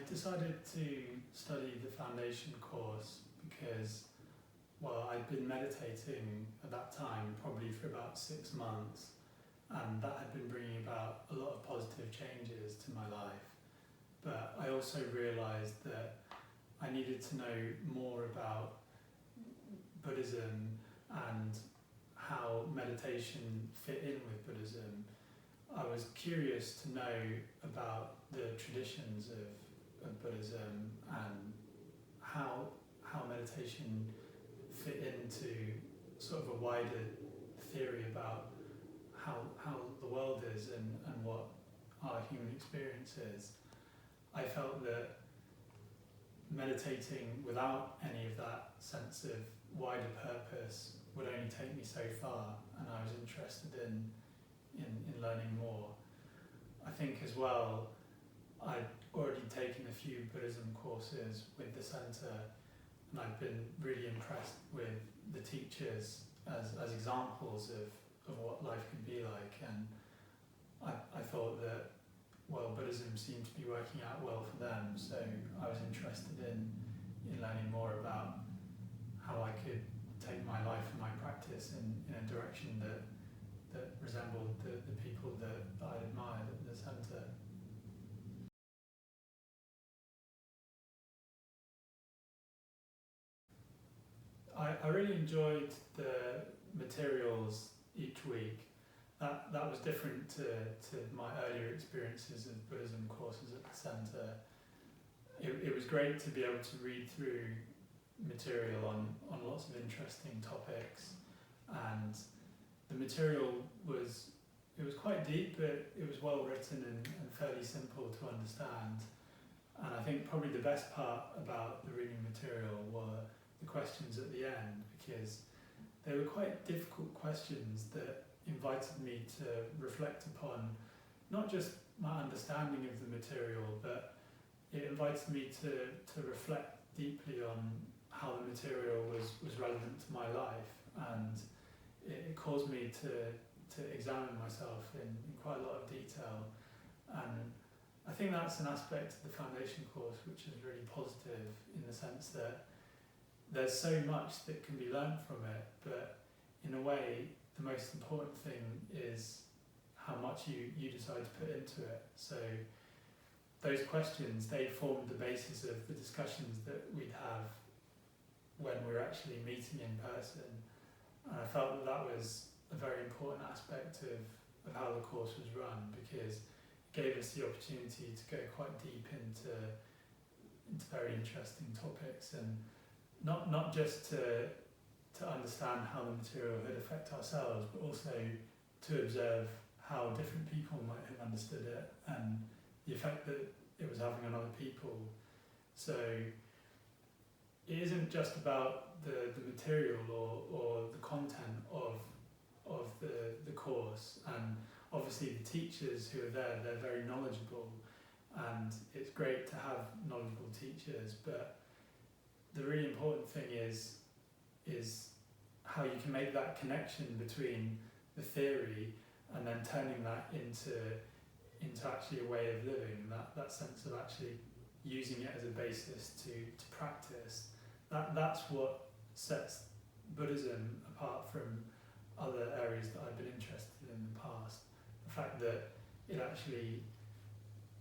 decided to study the foundation course because, well, I'd been meditating at that time probably for about 6 months, and that had been bringing about a lot of positive changes to my life. But I also realised that I needed to know more about Buddhism and how meditation fit in with Buddhism. I was curious to know about the traditions of Buddhism and how meditation fit into sort of a wider theory about how the world is and what our human experience is. I felt that meditating without any of that sense of wider purpose would only take me so far, and I was interested in learning more. I think as well, I'd already taken a few Buddhism courses with the centre, and I've been really impressed with the teachers as examples of what life can be like, and I thought that, well, Buddhism seemed to be working out well for them, so I was interested in learning more about how I could take my life and my practice in a direction that resembled the people that I admired at the centre. I really enjoyed the materials each week. That was different to my earlier experiences of Buddhism courses at the centre. It was great to be able to read through material on lots of interesting topics, and the material was quite deep, but it was well written and fairly simple to understand. And I think probably the best part about the reading material were the questions at the end, because they were quite difficult questions that invited me to reflect upon not just my understanding of the material, but it invited me to reflect deeply on how the material was relevant to my life, and it caused me to examine myself in quite a lot of detail. And I think that's an aspect of the foundation course which is really positive, in the sense that there's so much that can be learned from it, but in a way the most important thing is how much you decide to put into it. So those questions, they formed the basis of the discussions that we'd have when we were actually meeting in person, and I felt that was a very important aspect of how the course was run, because it gave us the opportunity to go quite deep into very interesting topics, and not just to understand how the material had affected ourselves, but also to observe how different people might have understood it and the effect that it was having on other people. So it isn't just about the material or the content of the course, and obviously the teachers who are there, they're very knowledgeable, and it's great to have knowledgeable teachers, but the really important thing is how you can make that connection between the theory and then turning that into actually a way of living, that sense of actually using it as a basis to practice. That's what sets Buddhism apart from other areas that I've been interested in the past. The fact that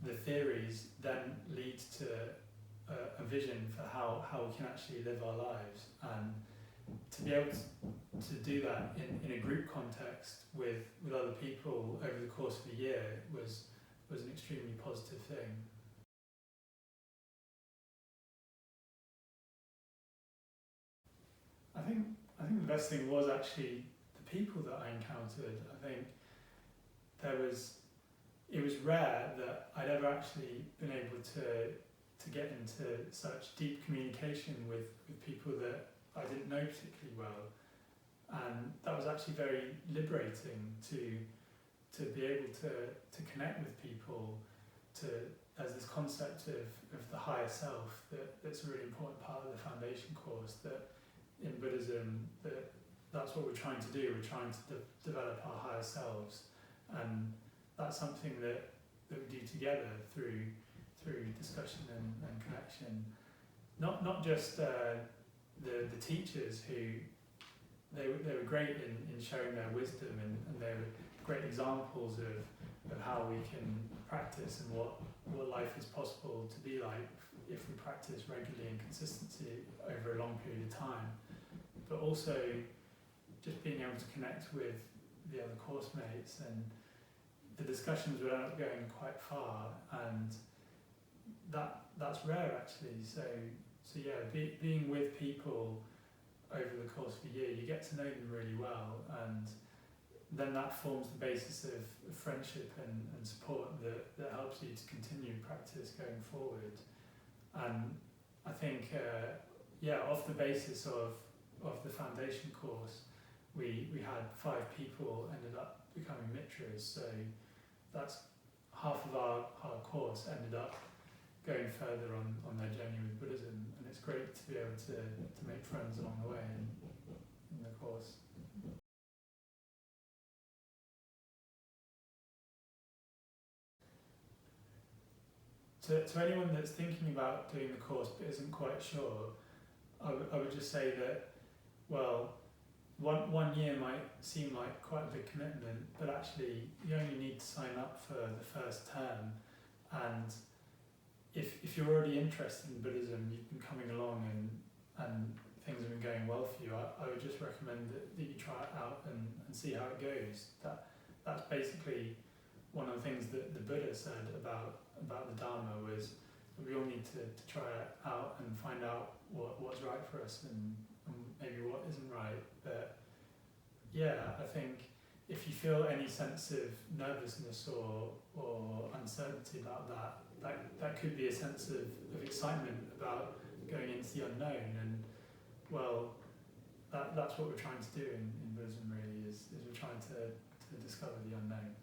the theories then lead to a vision for how we can actually live our lives, and to be able to do that in a group context with other people over the course of a year was an extremely positive thing. I think the best thing was actually the people that I encountered. I think it was rare that I'd ever actually been able to get into such deep communication with people that I didn't know particularly well, and that was actually very liberating to be able to connect with people. There's this concept of the higher self that's a really important part of the foundation course, that in Buddhism that's what we're trying to do. We're trying to develop our higher selves, and that's something that we do together through through discussion and connection. Not just the teachers who they were great in sharing their wisdom, and they were great examples of how we can practice and what life is possible to be like if we practice regularly and consistently over a long period of time. But also just being able to connect with the other course mates, and the discussions would end up going quite far, and that's rare actually. So yeah, being with people over the course of a year, you get to know them really well, and then that forms the basis of friendship and support that helps you to continue practice going forward. And I think, off the basis of the foundation course, we had 5 people ended up becoming mitras, so that's half of our course ended up going further on their journey with Buddhism, and it's great to be able to make friends along the way in the course. To anyone that's thinking about doing the course but isn't quite sure, I would just say that, well, one year might seem like quite a big commitment, but actually you only need to sign up for the first term, and if you're already interested in Buddhism, you've been coming along and things have been going well for you, I would just recommend that you try it out and see how it goes. That's basically one of the things that the Buddha said about the Dharma, was we all need to try it out and find out what's right for us and maybe what isn't right. But yeah, I think if you feel any sense of nervousness or uncertainty about that could be a sense of excitement about going into the unknown, and well, that's what we're trying to do in Buddhism really, is we're trying to discover the unknown.